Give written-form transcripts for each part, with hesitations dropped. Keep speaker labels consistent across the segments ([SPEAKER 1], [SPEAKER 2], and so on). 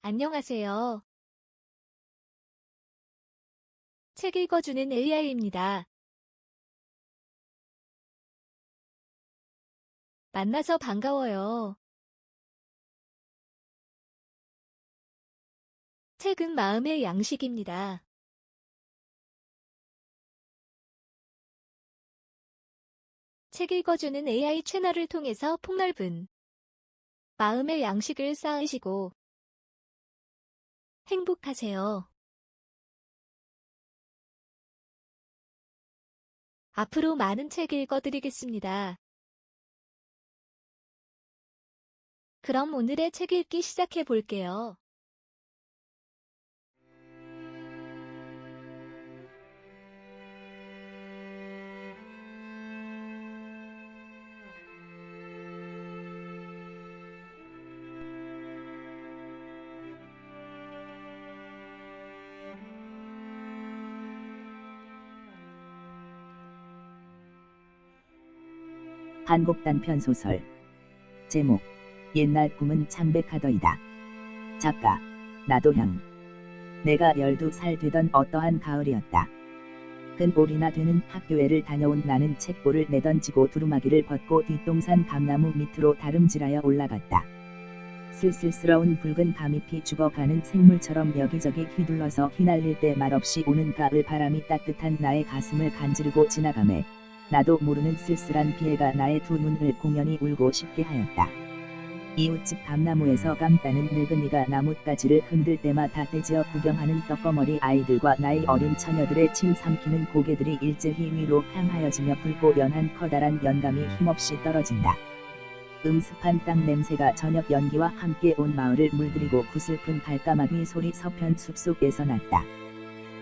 [SPEAKER 1] 안녕하세요. 책 읽어주는 AI입니다. 만나서 반가워요. 책은 마음의 양식입니다. 책 읽어주는 AI 채널을 통해서 폭넓은 마음의 양식을 쌓으시고 행복하세요. 앞으로 많은 책 읽어드리겠습니다. 그럼 오늘의 책 읽기 시작해 볼게요.
[SPEAKER 2] 한국 단편 소설. 제목: 옛날 꿈은 창백하더이다. 작가: 나도향. 내가 12살 되던 어떠한 가을이었다. 근 올이나 되는 학교에를 다녀온 나는 책볼을 내던지고 두루마기를 벗고 뒷동산 감나무 밑으로 다름질하여 올라갔다. 쓸쓸스러운 붉은 감잎이 죽어가는 생물처럼 여기저기 휘둘러서 휘날릴 때 말없이 오는 가을 바람이 따뜻한 나의 가슴을 간지르고 지나가매 나도 모르는 쓸쓸한 비애가 나의 두 눈을 공연히 울고 싶게 하였다. 이웃집 감나무에서 감따는 늙은이가 나뭇가지를 흔들 때마다 떼지어 구경하는 떡거머리 아이들과 나이 어린 처녀들의 침 삼키는 고개들이 일제히 위로 향하여지며 붉고 연한 커다란 연감이 힘없이 떨어진다. 음습한 땅 냄새가 저녁 연기와 함께 온 마을을 물들이고 구슬픈 갈까마귀 소리 서편 숲속에서 났다.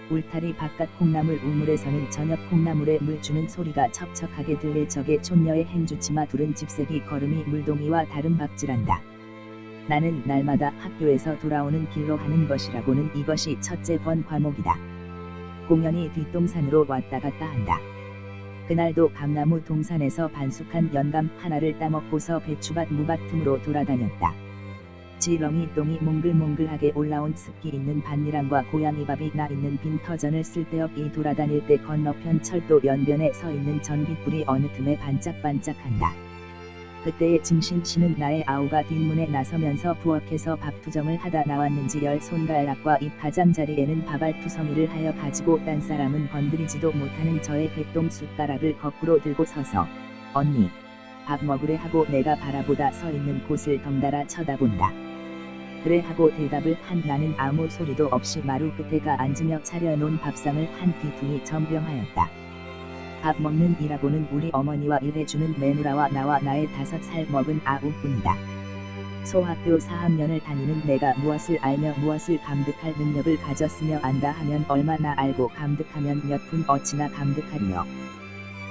[SPEAKER 2] 울타리 바깥 콩나물 우물에서는 저녁 콩나물에 물 주는 소리가 척척하게 들릴 적에 촌녀의 행주치마 두른 집새기 걸음이 물동이와 다름박질한다. 나는 날마다 학교에서 돌아오는 길로 하는 것이라고는 이것이 첫째 번 과목이다. 공연히 뒷동산으로 왔다 갔다 한다. 그날도 감나무 동산에서 반숙한 연감 하나를 따먹고서 배추밭 무밭 틈으로 돌아다녔다. 지렁이 똥이 몽글몽글하게 올라온 습기 있는 밭일함과 고양이밥이 나 있는 빈 터전을 쓸데없이 돌아다닐 때 건너편 철도 연변에 서 있는 전깃불이 어느 틈에 반짝반짝한다. 그때의 증신 씨는 나의 아우가 뒷문에 나서면서 부엌에서 밥투정을 하다 나왔는지 열 손가락과 입 가장자리에는 밥알투성이를 하여 가지고 딴 사람은 건드리지도 못하는 저의 백동 숟가락을 거꾸로 들고 서서 "언니, 밥 먹으래" 하고 내가 바라보다 서 있는 곳을 덩달아 쳐다본다. 그래 하고 대답을 한 나는 아무 소리도 없이 마루 끝에 가 앉으며 차려놓은 밥상을 한 뒤퉁이 점병하였다. 밥 먹는 이라고는 우리 어머니와 일해주는 매누라와 나와 나의 5살 먹은 아우뿐이다. 소학교 4학년을 다니는 내가 무엇을 알며 무엇을 감득할 능력을 가졌으며 안다 하면 얼마나 알고 감득하면 몇 푼 어찌나 감득하리요.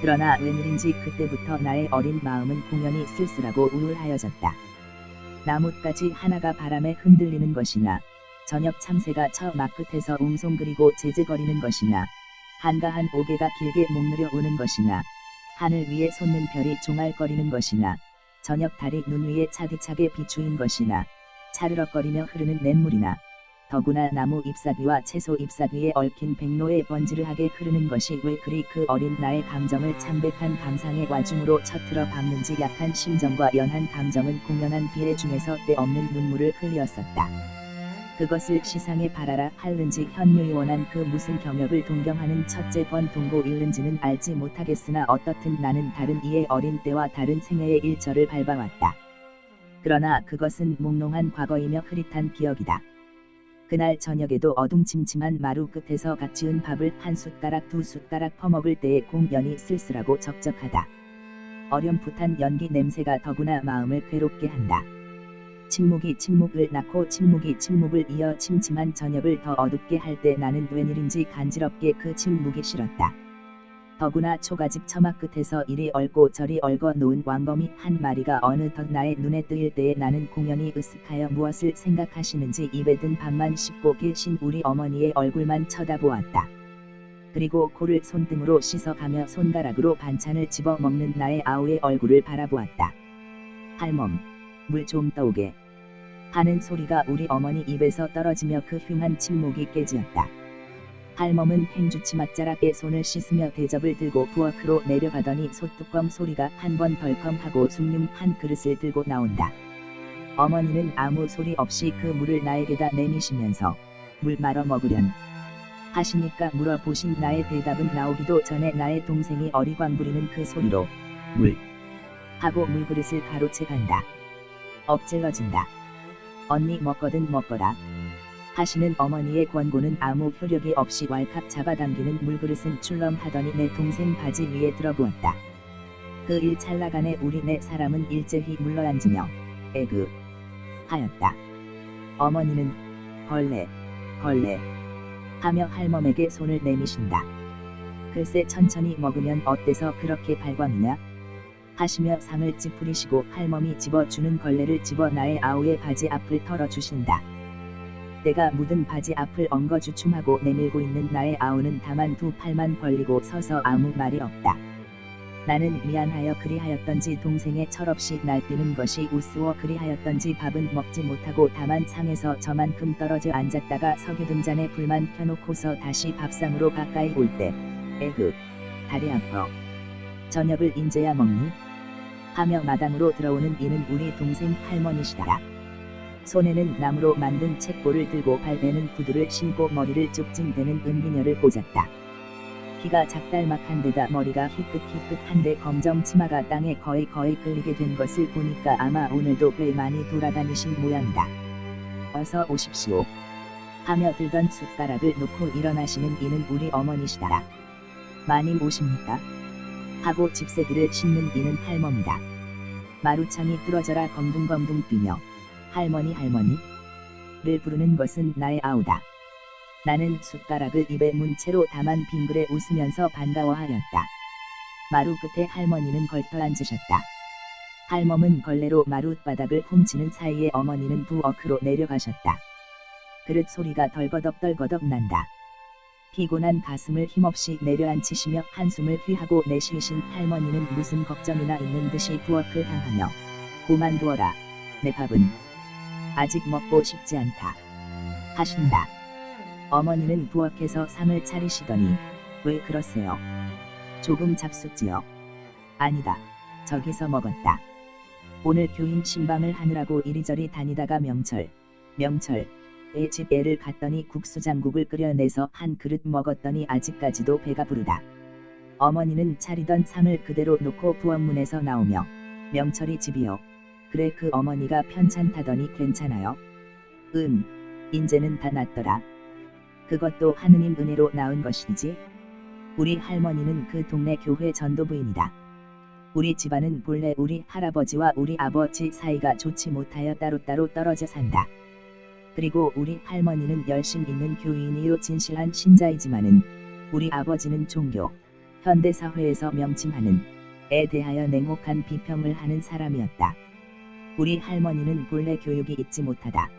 [SPEAKER 2] 그러나 웬일인지 그때부터 나의 어린 마음은 공연히 쓸쓸하고 우울하여졌다. 나뭇가지 하나가 바람에 흔들리는 것이나 저녁 참새가 저 막끝에서 웅송그리고 제재거리는 것이나 한가한 옥외가 길게 목느려 오는 것이나 하늘 위에 솟는 별이 종알거리는 것이나 저녁 달이 눈 위에 차디차게 비추인 것이나 차르륵거리며 흐르는 냇물이나 더구나 나무 잎사귀와 채소 잎사귀에 얽힌 백로에 번지르하게 흐르는 것이 왜 그리 그 어린 나의 감정을 창백한 감상의 와중으로 쳐틀어 박는지 약한 심정과 연한 감정은 공연한 비애 중에서 때없는 눈물을 흘렸었다. 그것을 시상에 바라라 할는지 현묘히 원한 그 무슨 경역을 동경하는 첫째 번 동고 읽는지는 알지 못하겠으나 어떻든 나는 다른 이의 어린 때와 다른 생애의 일절을 밟아왔다. 그러나 그것은 몽롱한 과거이며 흐릿한 기억이다. 그날 저녁에도 어둠침침한 마루 끝에서 갓 지은 밥을 한 숟가락 두 숟가락 퍼먹을 때의 공연이 쓸쓸하고 적적하다. 어렴풋한 연기 냄새가 더구나 마음을 괴롭게 한다. 침묵이 침묵을 낳고 침묵이 침묵을 이어 침침한 저녁을 더 어둡게 할 때 나는 웬일인지 간지럽게 그 침묵이 싫었다. 더구나 초가집 처막 끝에서 이리 얽고 저리 얽어 놓은 왕거미 한 마리가 어느덧 나의 눈에 뜨일 때에 나는 공연히 으쓱하여 무엇을 생각하시는지 입에 든 밥만 씹고 계신 우리 어머니의 얼굴만 쳐다보았다. 그리고 코를 손등으로 씻어가며 손가락으로 반찬을 집어 먹는 나의 아우의 얼굴을 바라보았다. "할멈, 물 좀 떠오게." 하는 소리가 우리 어머니 입에서 떨어지며 그 흉한 침묵이 깨지었다. 할멈은 행주치맛자락에 손을 씻으며 대접을 들고 부엌으로 내려가더니 솥뚜껑 소리가 한 번 덜컹하고 숭늉 한 그릇을 들고 나온다. 어머니는 아무 소리 없이 그 물을 나에게다 내미시면서 물 말아 먹으련 하시니까 물어보신 나의 대답은 나오기도 전에 나의 동생이 어리광부리는 그 소리로 물 하고 물그릇을 가로채 간다. 엎질러진다. 언니 먹거든 먹거라 하시는 어머니의 권고는 아무 효력이 없이 왈칵 잡아당기는 물그릇은 출렁하더니 내 동생 바지 위에 들어부었다. 그 일 찰나간에 우리 네 사람은 일제히 물러앉으며 에그 하였다. 어머니는 걸레 걸레 하며 할멈에게 손을 내미신다. 글쎄 천천히 먹으면 어때서 그렇게 발광이냐 하시며 상을 찌푸리시고 할멈이 집어주는 걸레를 집어 나의 아우의 바지 앞을 털어주신다. 내가 묻은 바지 앞을 엉거주춤하고 내밀고 있는 나의 아우는 다만 두 팔만 벌리고 서서 아무 말이 없다. 나는 미안하여 그리하였던지 동생의 철없이 날뛰는 것이 우스워 그리하였던지 밥은 먹지 못하고 다만 상에서 저만큼 떨어져 앉았다가 석유등잔에 불만 켜놓고서 다시 밥상으로 가까이 올 때 에그 다리 아파 저녁을 인제야 먹니? 하며 마당으로 들어오는 이는 우리 동생 할머니시더라. 손에는 나무로 만든 책보를 들고 발에는 구두를 신고 머리를 쭉찡대는 은비녀를 꽂았다. 키가 작달막한 데다 머리가 희끗희끗한데 검정 치마가 땅에 거의 끌리게 된 것을 보니까 아마 오늘도 꽤 많이 돌아다니신 모양이다. 어서 오십시오 하며 들던 숟가락을 놓고 일어나시는 이는 우리 어머니시더라. 마님 오십니까? 하고 집세들을 씻는 이는 할멈이다. 마루창이 뚫어져라 검둥검둥 뛰며 할머니 할머니를 부르는 것은 나의 아우다. 나는 숟가락을 입에 문 채로 다만 빙그레 웃으면서 반가워하였다. 마루 끝에 할머니는 걸터 앉으셨다. 할멈은 걸레로 마룻바닥을 훔치는 사이에 어머니는 부엌으로 내려가셨다. 그릇 소리가 덜거덕 난다. 피곤한 가슴을 힘없이 내려앉히시며 한숨을 휘하고 내쉬신 할머니는 무슨 걱정이나 있는 듯이 부엌을 향하며 그만두어라. 내 밥은 아직 먹고 싶지 않다. 하신다. 어머니는 부엌에서 상을 차리시더니 왜 그러세요? 조금 잡숫지요. 아니다. 저기서 먹었다. 오늘 교인 신방을 하느라고 이리저리 다니다가 명철의 집 애를 갔더니 국수장국을 끓여내서 한 그릇 먹었더니 아직까지도 배가 부르다. 어머니는 차리던 상을 그대로 놓고 부엌문에서 나오며 명철이 집이요. 그래 그 어머니가 편찮다더니 괜찮아요? 인제는 다 낫더라. 그것도 하느님 은혜로 나은 것이지. 우리 할머니는 그 동네 교회 전도부인이다. 우리 집안은 본래 우리 할아버지와 우리 아버지 사이가 좋지 못하여 따로따로 떨어져 산다. 그리고 우리 할머니는 열심 있는 교인이요 진실한 신자이지만은 우리 아버지는 종교, 현대사회에서 명칭하는 에 대하여 냉혹한 비평을 하는 사람이었다. 우리 할머니는 본래 교육이 있지 못하다.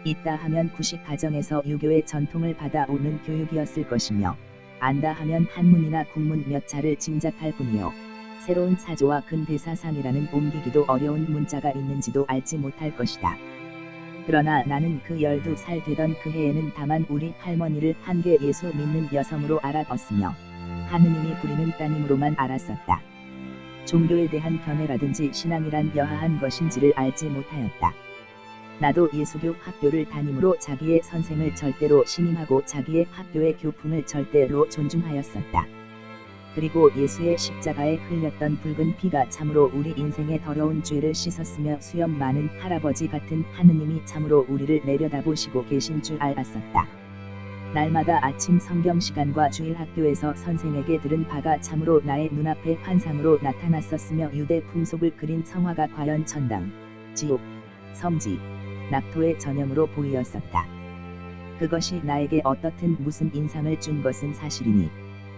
[SPEAKER 2] 있다 하면 구식 가정에서 유교의 전통을 받아오는 교육이었을 것이며 안다 하면 한문이나 국문 몇 자를 짐작할 뿐이요. 새로운 사조와 근대사상이라는 옮기기도 어려운 문자가 있는지도 알지 못할 것이다. 그러나 나는 그 12살 되던 그 해에는 다만 우리 할머니를 한계 예수 믿는 여성으로 알아봤으며 하느님이 부리는 따님으로만 알았었다. 종교에 대한 견해라든지 신앙이란 여하한 것인지를 알지 못하였다. 나도 예수교 학교를 다니므로 자기의 선생을 절대로 신임하고 자기의 학교의 교풍을 절대로 존중하였었다. 그리고 예수의 십자가에 흘렸던 붉은 피가 참으로 우리 인생의 더러운 죄를 씻었으며 수염 많은 할아버지 같은 하느님이 참으로 우리를 내려다보시고 계신 줄 알았었다. 날마다 아침 성경 시간과 주일 학교에서 선생에게 들은 바가 참으로 나의 눈앞에 환상으로 나타났었으며 유대 풍속을 그린 성화가 과연 천당, 지옥, 성지, 낙토의 전형으로 보이었었다. 그것이 나에게 어떻든 무슨 인상을 준 것은 사실이니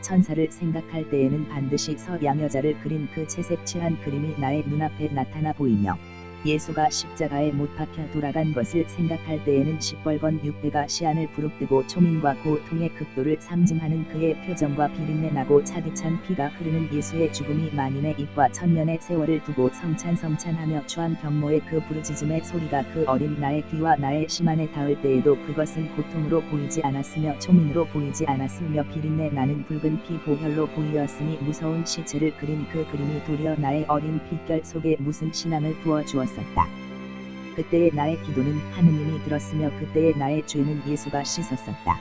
[SPEAKER 2] 천사를 생각할 때에는 반드시 서양여자를 그린 그 채색 칠한 그림이 나의 눈앞에 나타나 보이며 예수가 십자가에 못 박혀 돌아간 것을 생각할 때에는 시뻘건 육배가 시안을 부릅뜨고 초민과 고통의 극도를 상징하는 그의 표정과 비린내 나고 차디찬 피가 흐르는 예수의 죽음이 만인의 입과 천년의 세월을 두고 성찬성찬하며 추한 경모의 그 부르짖음의 소리가 그 어린 나의 귀와 나의 심안에 닿을 때에도 그것은 고통으로 보이지 않았으며 초민으로 보이지 않았으며 비린내 나는 붉은 피 보혈로 보이었으니 무서운 시체를 그린 그 그림이 도리어 나의 어린 핏결 속에 무슨 신앙을 부어 주었었다. 그때의 나의 기도는 하느님이 들었으며 그때의 나의 죄는 예수가 씻었었다.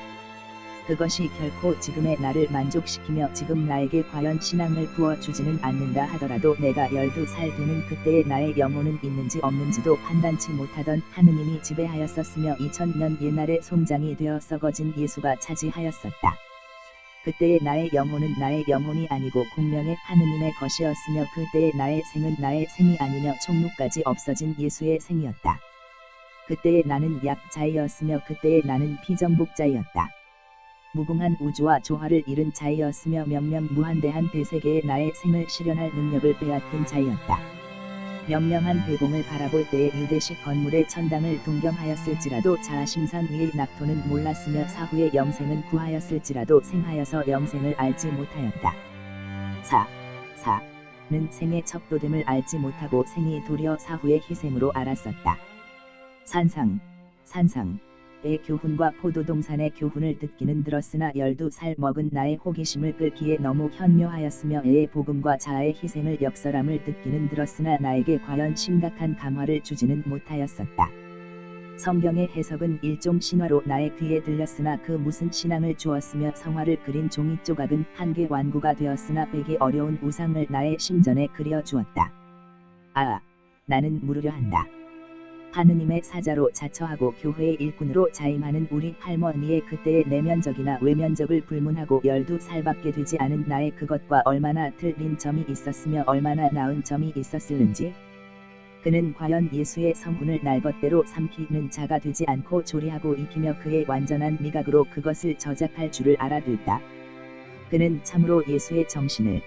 [SPEAKER 2] 그것이 결코 지금의 나를 만족시키며 지금 나에게 과연 신앙을 부어주지는 않는다 하더라도 내가 12살 되는 그때의 나의 영혼은 있는지 없는지도 판단치 못하던 하느님이 지배하였었으며 2000년 옛날에 송장이 되어 썩어진 예수가 차지하였었다. 그때의 나의 영혼은 나의 영혼이 아니고 공명의 하느님의 것이었으며 그때의 나의 생은 나의 생이 아니며 총육까지 없어진 예수의 생이었다. 그때의 나는 약자이었으며 그때의 나는 피정복자이었다. 무궁한 우주와 조화를 이룬 자이었으며 명명무한대한 대세계의 나의 생을 실현할 능력을 빼앗긴 자이었다. 명명한 대공을 바라볼 때에 유대식 건물의 천당을 동경하였을지라도 자아심상 위의 낙토는 몰랐으며 사후의 영생은 구하였을지라도 생하여서 영생을 알지 못하였다. 사는 생의 척도됨을 알지 못하고 생이 도리어 사후의 희생으로 알았었다. 산상의 교훈과 포도동산의 교훈을 듣기는 들었으나 12살 먹은 나의 호기심을 끌기에 너무 현묘하였으며 애의 복음과 자아의 희생을 역설함을 듣기는 들었으나 나에게 과연 심각한 감화를 주지는 못하였었다. 성경의 해석은 일종 신화로 나의 귀에 들렸으나 그 무슨 신앙을 주었으며 성화를 그린 종이 조각은 한개 완구가 되었으나 빼기 어려운 우상을 나의 심전에 그려 주었다. 나는 물으려 한다. 하느님의 사자로 자처하고 교회의 일꾼으로 자임하는 우리 할머니의 그때의 내면적이나 외면적을 불문하고 12살밖에 되지 않은 나의 그것과 얼마나 틀린 점이 있었으며 얼마나 나은 점이 있었을는지. 그는 과연 예수의 성분을 날 것대로 삼키는 자가 되지 않고 조리하고 익히며 그의 완전한 미각으로 그것을 저작할 줄을 알아들다. 그는 참으로 예수의 정신을,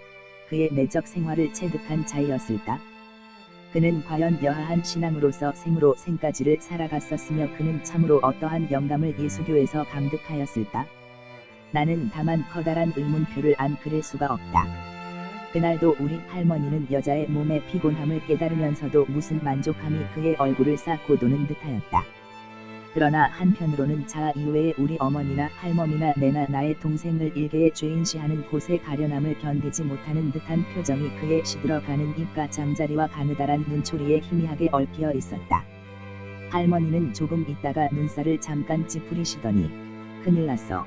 [SPEAKER 2] 그의 내적 생활을 체득한 자이었을까? 그는 과연 여하한 신앙으로서 생으로 생까지를 살아갔었으며 그는 참으로 어떠한 영감을 예수교에서 감득하였을까? 나는 다만 커다란 의문표를 안 그릴 수가 없다. 그날도 우리 할머니는 여자의 몸의 피곤함을 깨달으면서도 무슨 만족함이 그의 얼굴을 쌓고 도는 듯하였다. 그러나 한편으로는 자아 이외의 우리 어머니나 할머니나 내나 나의 동생을 일개의 죄인시하는 곳의 가련함을 견디지 못하는 듯한 표정이 그의 시들어가는 입과 장자리와 가느다란 눈초리에 희미하게 얽혀 있었다. 할머니는 조금 있다가 눈살을 잠깐 찌푸리시더니 큰일 났어.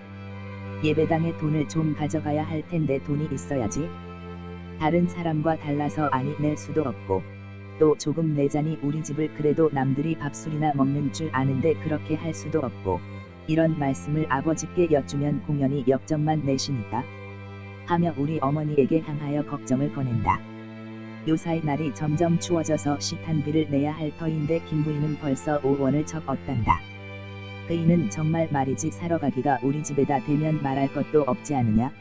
[SPEAKER 2] 예배당에 돈을 좀 가져가야 할 텐데 돈이 있어야지. 다른 사람과 달라서 아니 낼 수도 없고 또 조금 내자니 우리 집을 그래도 남들이 밥술이나 먹는 줄 아는데 그렇게 할 수도 없고 이런 말씀을 아버지께 여쭈면 공연히 역정만 내시니까 하며 우리 어머니에게 향하여 걱정을 거낸다. 요사이 날이 점점 추워져서 식단비를 내야 할 터인데 김부인은 벌써 5원을 적었단다. 그이는 정말 말이지 사러 가기가 우리 집에다 대면 말할 것도 없지 않으냐?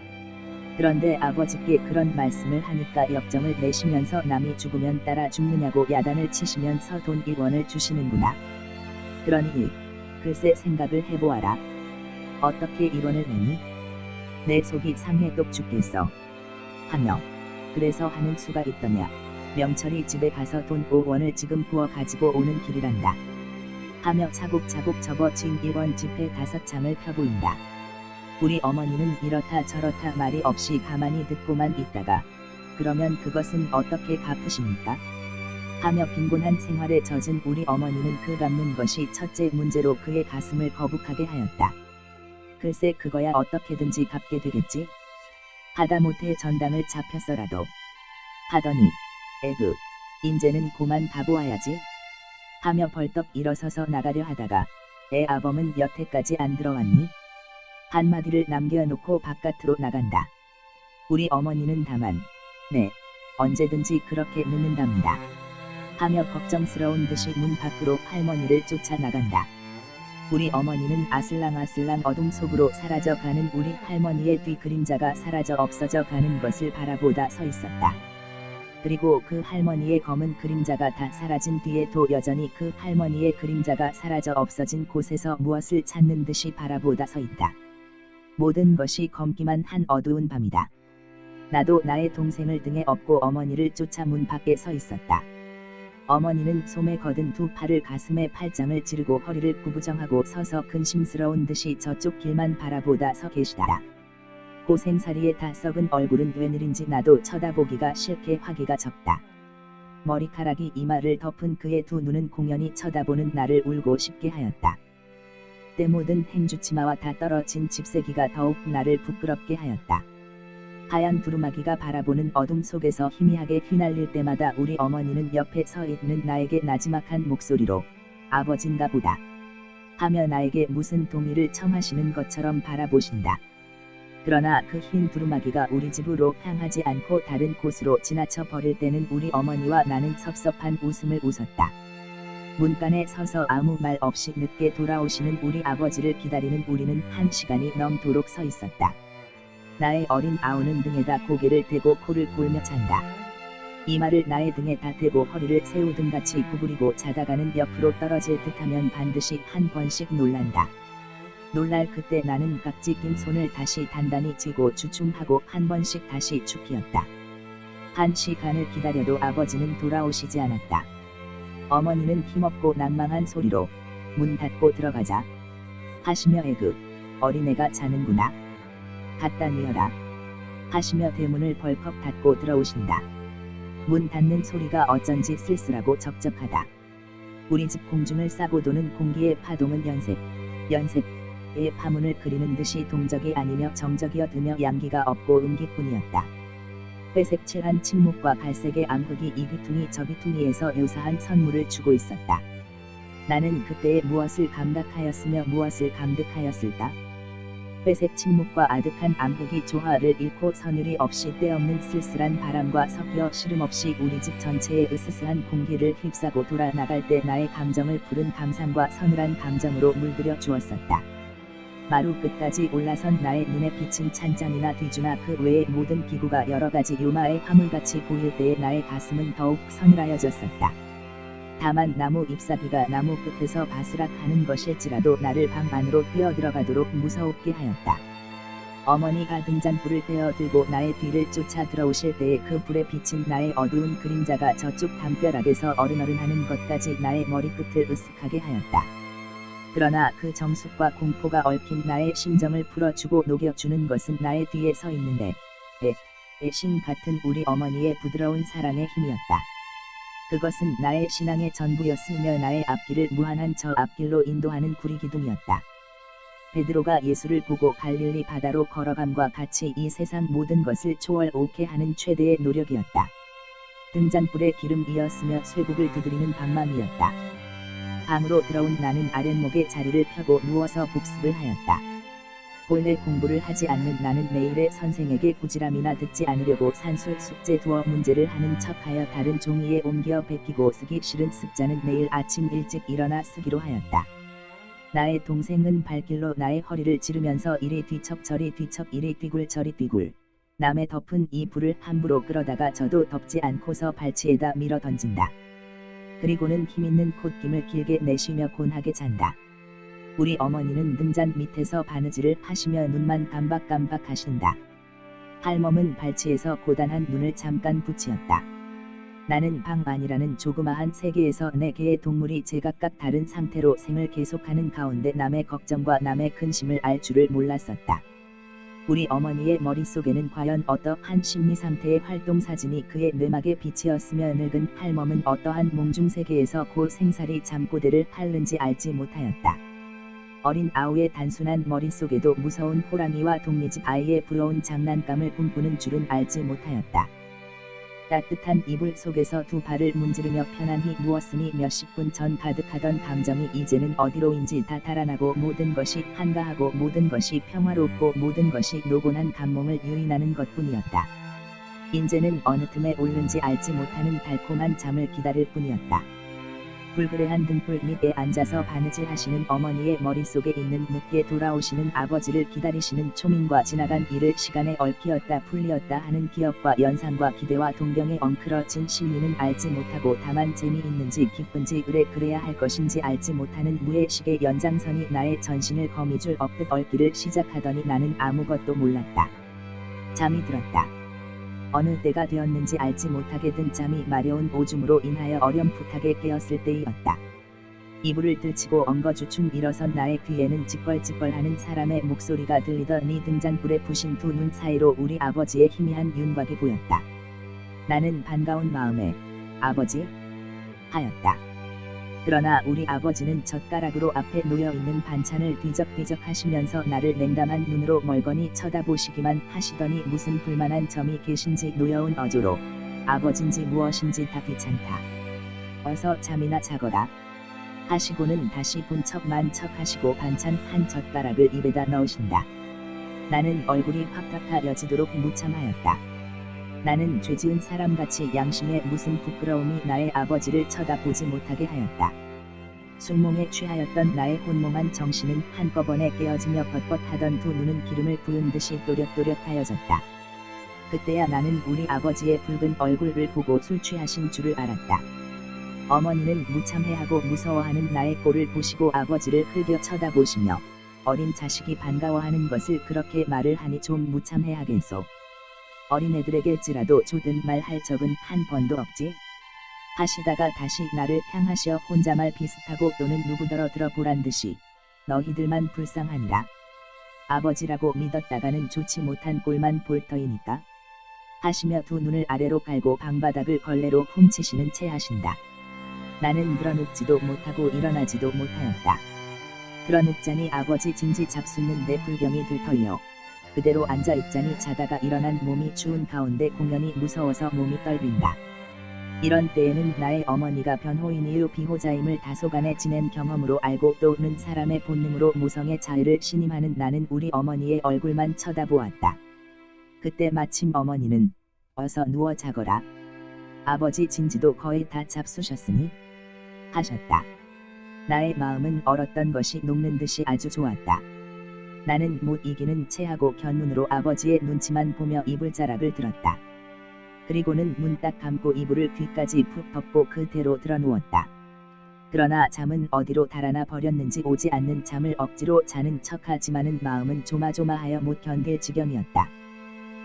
[SPEAKER 2] 그런데 아버지께 그런 말씀을 하니까 역정을 내시면서 남이 죽으면 따라 죽느냐고 야단을 치시면서 돈 1원을 주시는구나. 그러니 글쎄 생각을 해보아라. 어떻게 1원을 내니? 내 속이 상해 똑 죽겠어. 하며 그래서 하는 수가 있더냐. 명철이 집에 가서 돈 5원을 지금 부어 가지고 오는 길이란다. 하며 차곡차곡 접어진 1원 지폐 5장을 펴보인다. 우리 어머니는 이렇다 저렇다 말이 없이 가만히 듣고만 있다가 그러면 그것은 어떻게 갚으십니까? 하며 빈곤한 생활에 젖은 우리 어머니는 그 갚는 것이 첫째 문제로 그의 가슴을 거북하게 하였다. 글쎄 그거야 어떻게든지 갚게 되겠지? 하다못해 전당을 잡혔어라도 하더니 에그 인제는 고만 가보아야지 하며 벌떡 일어서서 나가려 하다가 애 아범은 여태까지 안 들어왔니? 한마디를 남겨놓고 바깥으로 나간다. 우리 어머니는 다만 네 언제든지 그렇게 늦는답니다 하며 걱정스러운 듯이 문 밖으로 할머니를 쫓아 나간다. 우리 어머니는 아슬랑아슬랑 어둠 속으로 사라져가는 우리 할머니의 뒤 그림자가 사라져 없어져 가는 것을 바라보다 서 있었다. 그리고 그 할머니의 검은 그림자가 다 사라진 뒤에도 여전히 그 할머니의 그림자가 사라져 없어진 곳에서 무엇을 찾는 듯이 바라보다 서 있다. 모든 것이 검기만 한 어두운 밤이다. 나도 나의 동생을 등에 업고 어머니를 쫓아 문 밖에 서 있었다. 어머니는 솜에 거든 두 팔을 가슴에 팔짱을 지르고 허리를 구부정하고 서서 근심스러운 듯이 저쪽 길만 바라보다 서 계시다. 고생살이에 다 썩은 얼굴은 웬일인지 나도 쳐다보기가 싫게 화기가 적다. 머리카락이 이마를 덮은 그의 두 눈은 공연히 쳐다보는 나를 울고 싶게 하였다. 때 묻은 행주치마와 다 떨어진 집세기가 더욱 나를 부끄럽게 하였다. 하얀 두루마기가 바라보는 어둠 속에서 희미하게 휘날릴 때마다 우리 어머니는 옆에 서 있는 나에게 나지막한 목소리로 아버진가 보다 하며 나에게 무슨 동의를 청하시는 것처럼 바라보신다. 그러나 그 흰 두루마기가 우리 집으로 향하지 않고 다른 곳으로 지나쳐 버릴 때는 우리 어머니와 나는 섭섭한 웃음을 웃었다. 문간에 서서 아무 말 없이 늦게 돌아오시는 우리 아버지를 기다리는 우리는 1시간이 넘도록 서 있었다. 나의 어린 아우는 등에다 고개를 대고 코를 골며 잔다. 이마를 나의 등에다 대고 허리를 새우등같이 구부리고 자다가는 옆으로 떨어질 듯하면 반드시 한 번씩 놀란다. 놀랄 그때 나는 각지 낀 손을 다시 단단히 쥐고 주춤하고 한 번씩 다시 죽기었다. 1시간을 기다려도 아버지는 돌아오시지 않았다. 어머니는 힘없고 낭망한 소리로 문 닫고 들어가자 하시며 에그 어린애가 자는구나 갖다 뉘어라 하시며 대문을 벌컥 닫고 들어오신다. 문 닫는 소리가 어쩐지 쓸쓸하고 적적하다. 우리 집 공중을 싸고 도는 공기의 파동은 연색의 파문을 그리는 듯이 동적이 아니며 정적이어 드며 양기가 없고 음기뿐이었다. 회색 칠한 침묵과 갈색의 암흑이 이 귀퉁이 저 귀퉁이에서 요사한 선물을 주고 있었다. 나는 그때에 무엇을 감각하였으며 무엇을 감득하였을까? 회색 침묵과 아득한 암흑이 조화를 잃고 선율이 없이 때없는 쓸쓸한 바람과 섞여 시름없이 우리 집 전체의 으스스한 공기를 휩싸고 돌아 나갈 때 나의 감정을 푸른 감상과 서늘한 감정으로 물들여 주었었다. 마루 끝까지 올라선 나의 눈에 비친 찬장이나 뒤주나 그 외의 모든 기구가 여러가지 요마의 화물같이 보일 때에 나의 가슴은 더욱 서늘하여졌었다. 다만 나무 잎사귀가 나무 끝에서 바스락하는 것일지라도 나를 방 안으로 뛰어들어가도록 무서웠게 하였다. 어머니가 등잔불을 떼어들고 나의 뒤를 쫓아 들어오실 때에 그 불에 비친 나의 어두운 그림자가 저쪽 담벼락에서 어른어른하는 것까지 나의 머리끝을 으쓱하게 하였다. 그러나 그 정숙과 공포가 얽힌 나의 심정을 풀어주고 녹여주는 것은 나의 뒤에 서 있는데 신 같은 우리 어머니의 부드러운 사랑의 힘이었다. 그것은 나의 신앙의 전부였으며 나의 앞길을 무한한 저 앞길로 인도하는 구리기둥이었다. 베드로가 예수를 보고 갈릴리 바다로 걸어감과 같이 이 세상 모든 것을 초월오게 하는 최대의 노력이었다. 등잔불에 기름이었으며 쇠국을 두드리는 방망이였다. 방으로 들어온 나는 아랫목에 자리를 펴고 누워서 복습을 하였다. 본래 공부를 하지 않는 나는 내일의 선생에게 부지람이나 듣지 않으려고 산술 숙제 두어 문제를 하는 척하여 다른 종이에 옮겨 베끼고 쓰기 싫은 습자는 내일 아침 일찍 일어나 쓰기로 하였다. 나의 동생은 발길로 나의 허리를 찌르면서 이리 뒤척 저리 뒤척 이리 뒤굴 저리 뒤굴 남의 덮은 이 불을 함부로 끌어다가 저도 덮지 않고서 발치에다 밀어 던진다. 그리고는 힘있는 콧김을 길게 내쉬며 곤하게 잔다. 우리 어머니는 등잔 밑에서 바느질을 하시며 눈만 깜박깜박 하신다. 할멈은 발치에서 고단한 눈을 잠깐 붙이었다. 나는 방 안이라는 조그마한 세계에서 4개의 동물이 제각각 다른 상태로 생을 계속하는 가운데 남의 걱정과 남의 근심을 알 줄을 몰랐었다. 우리 어머니의 머릿속에는 과연 어떠한 심리상태의 활동사진이 그의 뇌막에 비치었으며 늙은 할멈은 어떠한 몽중세계에서 고 생살이 잠꼬대를 핥는지 알지 못하였다. 어린 아우의 단순한 머릿속에도 무서운 호랑이와 독리집 아이의 부러운 장난감을 꿈꾸는 줄은 알지 못하였다. 따뜻한 이불 속에서 두 발을 문지르며 편안히 누웠으니 몇십 분 전 가득하던 감정이 이제는 어디로인지 다 달아나고 모든 것이 한가하고 모든 것이 평화롭고 모든 것이 노곤한 감몽을 유인하는 것뿐이었다. 인제는 어느 틈에 올는지 알지 못하는 달콤한 잠을 기다릴 뿐이었다. 불그레한 등불 밑에 앉아서 바느질 하시는 어머니의 머릿속에 있는 늦게 돌아오시는 아버지를 기다리시는 초민과 지나간 일을 시간에 얽히었다 풀리었다 하는 기억과 연상과 기대와 동경에 엉클어진 심리는 알지 못하고 다만 재미있는지 기쁜지 그래야 할 것인지 알지 못하는 무의식의 연장선이 나의 전신을 거미줄 엎듯 얽기를 시작하더니 나는 아무것도 몰랐다. 잠이 들었다. 어느 때가 되었는지 알지 못하게 든 잠이 마려운 오줌으로 인하여 어렴풋하게 깨었을 때이었다. 이불을 들치고 엉거주춤 일어선 나의 귀에는 찌껄찌껄하는 사람의 목소리가 들리더니 등잔불에 부신 두 눈 사이로 우리 아버지의 희미한 윤곽이 보였다. 나는 반가운 마음에 아버지? 하였다. 그러나 우리 아버지는 젓가락으로 앞에 놓여있는 반찬을 뒤적뒤적 하시면서 나를 냉담한 눈으로 멀거니 쳐다보시기만 하시더니 무슨 불만한 점이 계신지 노여운 어조로 아버진지 무엇인지 다 귀찮다. 어서 잠이나 자거라. 하시고는 다시 본 척만 척 하시고 반찬 한 젓가락을 입에다 넣으신다. 나는 얼굴이 확 닦아여지도록 무참하였다. 나는 죄지은 사람같이 양심에 무슨 부끄러움이 나의 아버지를 쳐다보지 못하게 하였다. 술몽에 취하였던 나의 혼몽한 정신은 한꺼번에 깨어지며 뻣뻣하던 두 눈은 기름을 부은 듯이 또렷또렷하여졌다. 그때야 나는 우리 아버지의 붉은 얼굴을 보고 술 취하신 줄을 알았다. 어머니는 무참해하고 무서워하는 나의 꼴을 보시고 아버지를 흘겨 쳐다보시며 어린 자식이 반가워하는 것을 그렇게 말을 하니 좀 무참해하겠소. 어린애들에게일지라도 조든 말할 적은 한 번도 없지? 하시다가 다시 나를 향하시어 혼자말 비슷하고 또는 누구더러 들어보란 듯이 너희들만 불쌍하니라. 아버지라고 믿었다가는 좋지 못한 꼴만 볼 터이니까. 하시며 두 눈을 아래로 깔고 방바닥을 걸레로 훔치시는 채 하신다. 나는 드러눕지도 못하고 일어나지도 못하였다. 드러눕자니 아버지 진지 잡숫는데 불경이 들 터이요. 그대로 앉아있자니 자다가 일어난 몸이 추운 가운데 공연히 무서워서 몸이 떨린다. 이런 때에는 나의 어머니가 변호인이요 비호자임을 다소간에 지낸 경험으로 알고 또는 사람의 본능으로 모성의 자유를 신임하는 나는 우리 어머니의 얼굴만 쳐다보았다. 그때 마침 어머니는 어서 누워 자거라. 아버지 진지도 거의 다 잡수셨으니 하셨다. 나의 마음은 얼었던 것이 녹는 듯이 아주 좋았다. 나는 못 이기는 체하고 견눈으로 아버지의 눈치만 보며 이불자락을 들었다. 그리고는 문 딱 감고 이불을 귀까지 푹 덮고 그대로 드러누웠다. 그러나 잠은 어디로 달아나 버렸는지 오지 않는 잠을 억지로 자는 척하지만은 마음은 조마조마하여 못 견딜 지경이었다.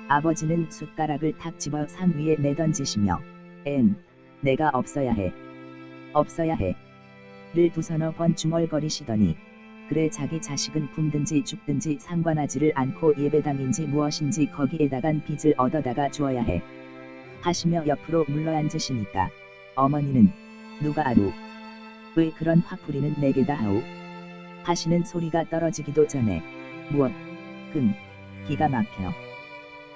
[SPEAKER 2] 아버지는 숟가락을 탁 집어 상 위에 내던지시며 내가 없어야 해. 없어야 해. 를 두서너 번 중얼거리시더니 그래 자기 자식은 굶든지 죽든지 상관하지를 않고 예배당인지 무엇인지 거기에다간 빚을 얻어다가 주어야 해. 하시며 옆으로 물러앉으시니까 어머니는 누가 아루? 왜 그런 화풀이는 내게다 하오? 하시는 소리가 떨어지기도 전에 무엇? 기가 막혀.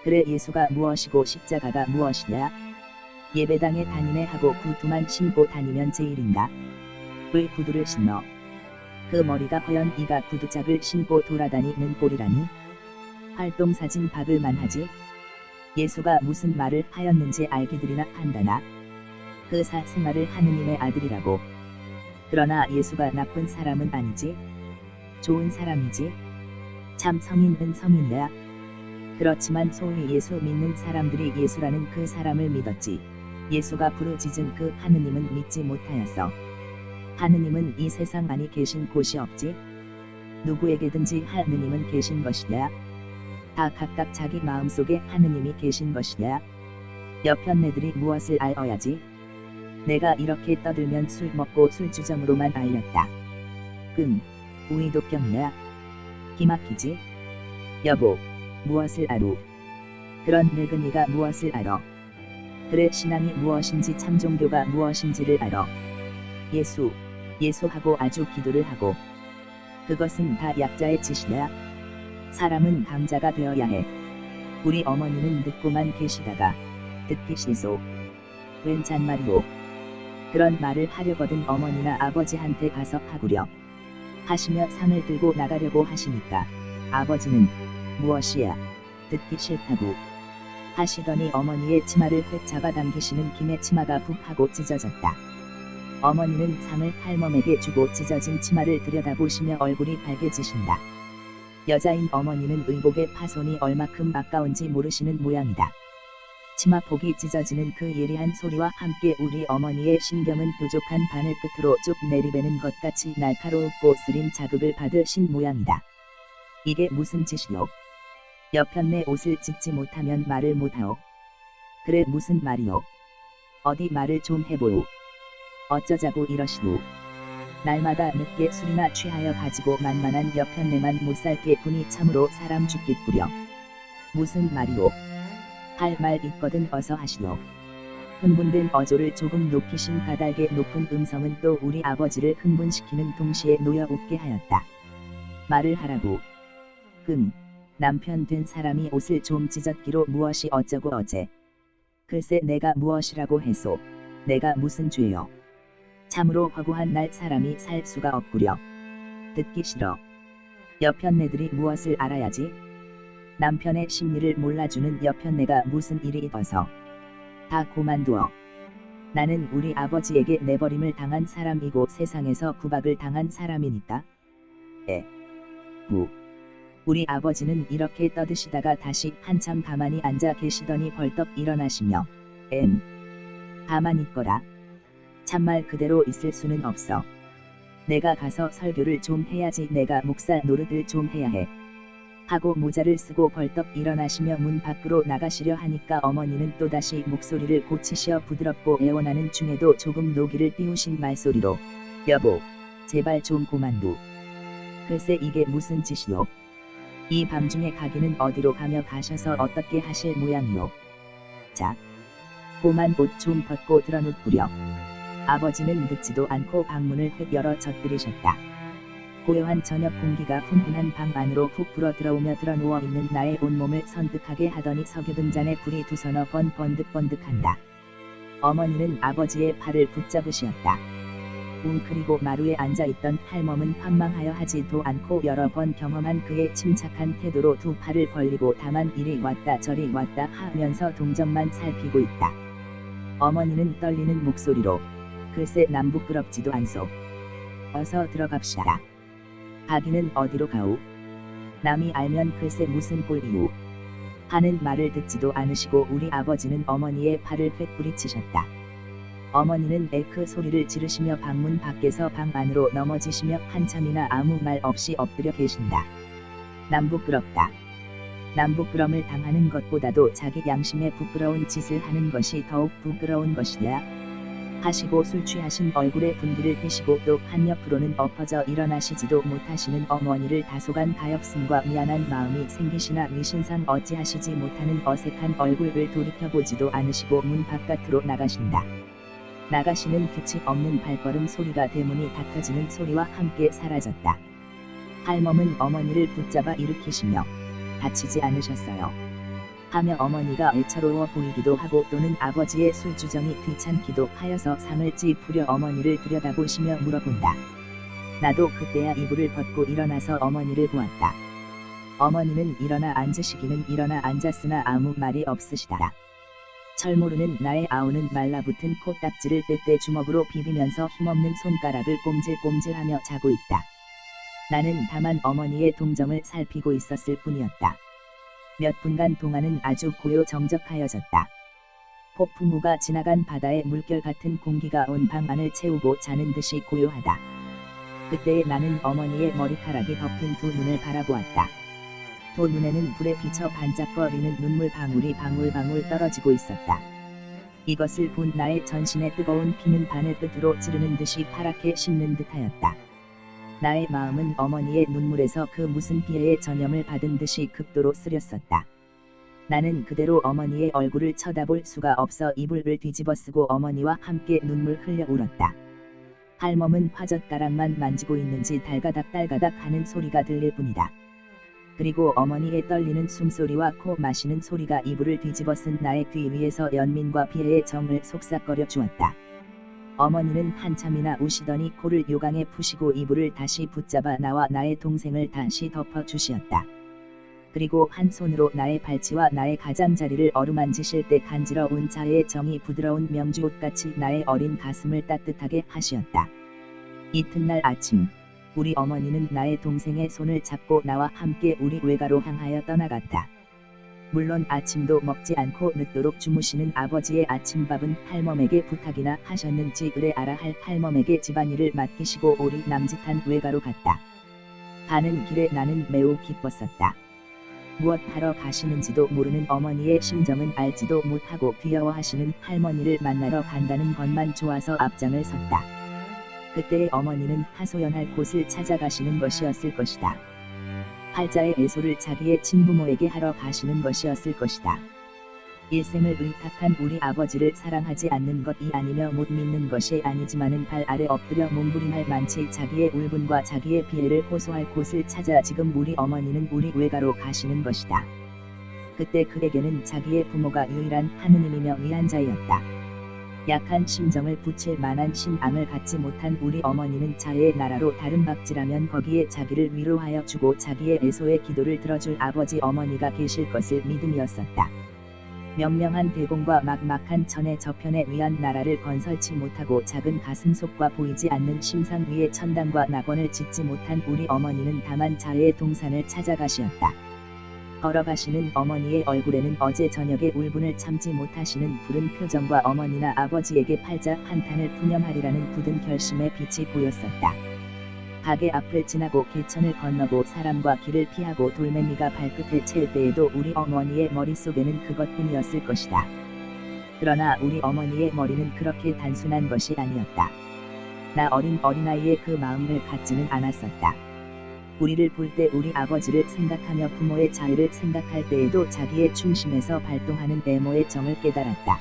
[SPEAKER 2] 그래 예수가 무엇이고 십자가가 무엇이냐? 예배당에 다니네 하고 구두만 신고 다니면 제일인가? 왜 구두를 신어? 그 머리가 허연 이가 구두짝을 신고 돌아다니는 꼴이라니? 활동사진 박을만 하지? 예수가 무슨 말을 하였는지 알기들이나 판다나? 그 사생아를 하느님의 아들이라고. 그러나 예수가 나쁜 사람은 아니지? 좋은 사람이지? 참 성인은 성인이야. 그렇지만 소위 예수 믿는 사람들이 예수라는 그 사람을 믿었지. 예수가 부르짖은 그 하느님은 믿지 못하였어. 하느님은 이 세상 안에 계신 곳이 없지? 누구에게든지 하느님은 계신 것이냐? 다 각각 자기 마음속에 하느님이 계신 것이냐? 여편네들이 무엇을 알어야지? 내가 이렇게 떠들면 술 먹고 술주정으로만 알렸다. 우이독경이야. 기막히지? 여보, 무엇을 아루? 그런 늙은이가 무엇을 알아? 그래 신앙이 무엇인지 참종교가 무엇인지를 알아. 예수하고 아주 기도를 하고. 그것은 다 약자의 짓이야. 사람은 강자가 되어야 해. 우리 어머니는 듣고만 계시다가 듣기 싫소. 웬 잔말이오. 그런 말을 하려거든 어머니나 아버지한테 가서 하구려. 하시며 상을 들고 나가려고 하시니까 아버지는 무엇이야. 듣기 싫다고. 하시더니 어머니의 치마를 획 잡아당기시는 김에 치마가 푹 하고 찢어졌다. 어머니는 상을 할멈에게 주고 찢어진 치마를 들여다보시며 얼굴이 빨개지신다. 여자인 어머니는 의복의 파손이 얼마큼 아까운지 모르시는 모양이다. 치마폭이 찢어지는 그 예리한 소리와 함께 우리 어머니의 신경은 뾰족한 바늘 끝으로 쭉 내리배는 것 같이 날카롭고 쓰린 자극을 받으신 모양이다. 이게 무슨 짓이오? 여편 내 옷을 찢지 못하면 말을 못하오. 그래 무슨 말이오? 어디 말을 좀 해보오. 어쩌자고 이러시오. 날마다 늦게 술이나 취하여 가지고 만만한 여편네만 못살게 군이 참으로 사람 죽겠구려. 무슨 말이오? 할 말 있거든 어서 하시오. 흥분된 어조를 조금 높이신 까닭의 높은 음성은 또 우리 아버지를 흥분시키는 동시에 놓여 웃게 하였다. 말을 하라고. 남편 된 사람이 옷을 좀 찢었기로 무엇이 어쩌고 어째. 글쎄 내가 무엇이라고 해소. 내가 무슨 죄요. 참으로 허구한 날 사람이 살 수가 없구려. 듣기 싫어. 여편네들이 무엇을 알아야지. 남편의 심리를 몰라주는 여편네가 무슨 일이 있어서. 다 고만두어. 나는 우리 아버지에게 내버림을 당한 사람이고 세상에서 구박을 당한 사람이니까. 우리 아버지는 이렇게 떠드시다가 다시 한참 가만히 앉아 계시더니 벌떡 일어나시며 가만히 있거라. 참말 그대로 있을 수는 없어. 내가 가서 설교를 좀 해야지. 내가 목사 노릇을 좀 해야 해. 하고 모자를 쓰고 벌떡 일어나시며 문 밖으로 나가시려 하니까 어머니는 또다시 목소리를 고치시어 부드럽고 애원하는 중에도 조금 노기를 띄우신 말소리로 여보, 제발 좀 고만두. 글쎄 이게 무슨 짓이오. 이 밤중에 가기는 어디로 가며 가셔서 어떻게 하실 모양이오. 자, 고만 옷 좀 벗고 드러눕구려. 아버지는 듣지도 않고 방문을 휙 열어 젖들이셨다. 고요한 저녁 공기가 훈훈한 방 안으로 훅 불어 들어오며 드러누워 있는 나의 온몸을 선뜩하게 하더니 석유 등잔에 불이 두 서너 번 번득번득한다. 어머니는 아버지의 팔을 붙잡으시었다. 웅크리고 마루에 앉아있던 할멈은 황망하여 하지도 않고 여러 번 경험한 그의 침착한 태도로 두 팔을 벌리고 다만 이리 왔다 저리 왔다 하면서 동정만 살피고 있다. 어머니는 떨리는 목소리로 글쎄 남 부끄럽지도 않소. 어서 들어갑시다. 가기는 어디로 가오? 남이 알면 글쎄 무슨 꼴이오. 하는 말을 듣지도 않으시고 우리 아버지는 어머니의 팔을 휙 뿌리치셨다. 어머니는 에크 소리를 지르시며 방문 밖에서 방 안으로 넘어지시며 한참이나 아무 말 없이 엎드려 계신다. 남 부끄럽다. 남 부끄럼을 당하는 것보다도 자기 양심에 부끄러운 짓을 하는 것이 더욱 부끄러운 것이야. 하시고 술 취하신 얼굴에 분기를 휘시고 또 한옆으로는 엎어져 일어나시지도 못하시는 어머니를 다소간 가엾음과 미안한 마음이 생기시나 미신상 어찌하시지 못하는 어색한 얼굴을 돌이켜보지도 않으시고 문 바깥으로 나가신다. 나가시는 규칙 없는 발걸음 소리가 대문이 닫혀지는 소리와 함께 사라졌다. 할멈은 어머니를 붙잡아 일으키시며 다치지 않으셨어요. 하며 어머니가 애처로워 보이기도 하고 또는 아버지의 술주정이 귀찮기도 하여서 상을 찌푸려 어머니를 들여다보시며 물어본다. 나도 그때야 이불을 벗고 일어나서 어머니를 보았다. 어머니는 일어나 앉으시기는 일어나 앉았으나 아무 말이 없으시더라. 철모르는 나의 아우는 말라붙은 코딱지를 때때 주먹으로 비비면서 힘없는 손가락을 꼼질꼼질하며 자고 있다. 나는 다만 어머니의 동정을 살피고 있었을 뿐이었다. 몇 분간 동안은 아주 고요정적하여졌다. 폭풍우가 지나간 바다의 물결 같은 공기가 온 방 안을 채우고 자는 듯이 고요하다. 그때에 나는 어머니의 머리카락이 덮인 두 눈을 바라보았다. 두 눈에는 불에 비쳐 반짝거리는 눈물 방울이 방울방울 떨어지고 있었다. 이것을 본 나의 전신의 뜨거운 피는 바늘 끝으로 찌르는 듯이 파랗게 식는 듯하였다. 나의 마음은 어머니의 눈물에서 그 무슨 피해의 전염을 받은 듯이 극도로 쓰렸었다. 나는 그대로 어머니의 얼굴을 쳐다볼 수가 없어 이불을 뒤집어 쓰고 어머니와 함께 눈물 흘려 울었다. 할멈은 화젓가락만 만지고 있는지 달가닥달가닥 하는 소리가 들릴 뿐이다. 그리고 어머니의 떨리는 숨소리와 코 마시는 소리가 이불을 뒤집어 쓴 나의 귀 위에서 연민과 피해의 정을 속삭거려 주었다. 어머니는 한참이나 우시더니 코를 요강에 푸시고 이불을 다시 붙잡아 나와 나의 동생을 다시 덮어 주시었다. 그리고 한 손으로 나의 발치와 나의 가장자리를 어루만지실 때 간지러운 자의 정이 부드러운 명주옷같이 나의 어린 가슴을 따뜻하게 하시었다. 이튿날 아침 우리 어머니는 나의 동생의 손을 잡고 나와 함께 우리 외가로 향하여 떠나갔다. 물론 아침도 먹지 않고 늦도록 주무시는 아버지의 아침밥은 할멈에게 부탁이나 하셨는지 의뢰 알아 할 할멈에게 집안일을 맡기시고 우리 남짓한 외가로 갔다. 가는 길에 나는 매우 기뻤었다. 무엇 하러 가시는지도 모르는 어머니의 심정은 알지도 못하고 귀여워하시는 할머니를 만나러 간다는 것만 좋아서 앞장을 섰다. 그때의 어머니는 하소연할 곳을 찾아가시는 것이었을 것이다. 팔자의 애소를 자기의 친부모에게 하러 가시는 것이었을 것이다. 일생을 의탁한 우리 아버지를 사랑하지 않는 것이 아니며 못 믿는 것이 아니지만은 발 아래 엎드려 몸부림할 만치 자기의 울분과 자기의 피해를 호소할 곳을 찾아 지금 우리 어머니는 우리 외가로 가시는 것이다. 그때 그에게는 자기의 부모가 유일한 하느님이며 위안자이었다. 약한 심정을 붙일 만한 신앙을 갖지 못한 우리 어머니는 자의 나라로 다름박질하면 거기에 자기를 위로하여 주고 자기의 애소의 기도를 들어줄 아버지 어머니가 계실 것을 믿음이었었다. 명명한 대공과 막막한 천의 저편에 위한 나라를 건설치 못하고 작은 가슴속과 보이지 않는 심상 위에 천당과 낙원을 짓지 못한 우리 어머니는 다만 자의 동산을 찾아가시었다. 걸어가시는 어머니의 얼굴에는 어제 저녁에 울분을 참지 못하시는 푸른 표정과 어머니나 아버지에게 팔자 한탄을 푸념하리라는 굳은 결심의 빛이 보였었다. 가게 앞을 지나고 개천을 건너고 사람과 길을 피하고 돌멩이가 발끝에 찰 때에도 우리 어머니의 머릿속에는 그것뿐이었을 것이다. 그러나 우리 어머니의 머리는 그렇게 단순한 것이 아니었다. 나 어린아이의 그 마음을 갖지는 않았었다. 우리를 볼 때 우리 아버지를 생각하며 부모의 자애를 생각할 때에도 자기의 중심에서 발동하는 애모의 정을 깨달았다.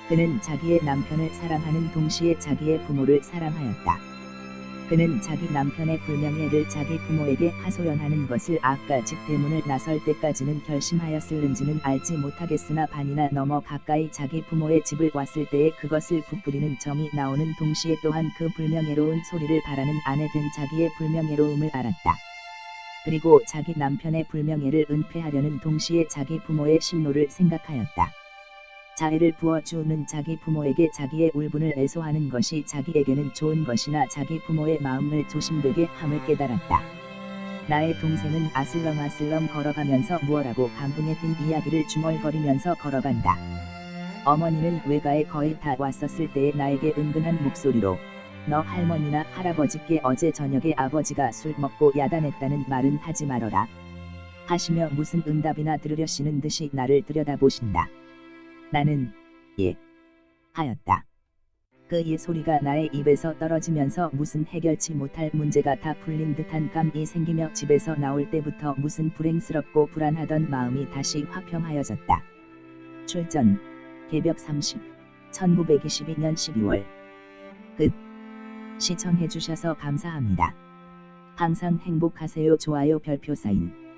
[SPEAKER 2] 그는 자기의 남편을 사랑하는 동시에 자기의 부모를 사랑하였다. 그는 자기 남편의 불명예를 자기 부모에게 하소연하는 것을 아까집 대문을 나설 때까지는 결심하였을는지는 알지 못하겠으나 반이나 넘어 가까이 자기 부모의 집을 왔을 때에 그것을 부풀리는 정이 나오는 동시에 또한 그 불명예로운 소리를 바라는 안에 든 자기의 불명예로움을 알았다. 그리고 자기 남편의 불명예를 은폐하려는 동시에 자기 부모의 심노를 생각하였다. 자애를 부어주는 자기 부모에게 자기의 울분을 애소하는 것이 자기에게는 좋은 것이나 자기 부모의 마음을 조심되게 함을 깨달았다. 나의 동생은 아슬렁아슬렁 걸어가면서 무엇라고 감동에 든 이야기를 중얼거리면서 걸어간다. 어머니는 외가에 거의 다 왔었을 때에 나에게 은근한 목소리로 너 할머니나 할아버지께 어제 저녁에 아버지가 술 먹고 야단했다는 말은 하지 말어라 하시며 무슨 응답이나 들으려시는 듯이 나를 들여다보신다. 나는 예 하였다. 그 예 소리가 나의 입에서 떨어지면서 무슨 해결치 못할 문제가 다 풀린 듯한 감이 생기며 집에서 나올 때부터 무슨 불행스럽고 불안하던 마음이 다시 화평하여졌다. 출전 개벽 30 1922년 12월 끝. 시청해주셔서 감사합니다. 항상 행복하세요. 좋아요 별표 사인.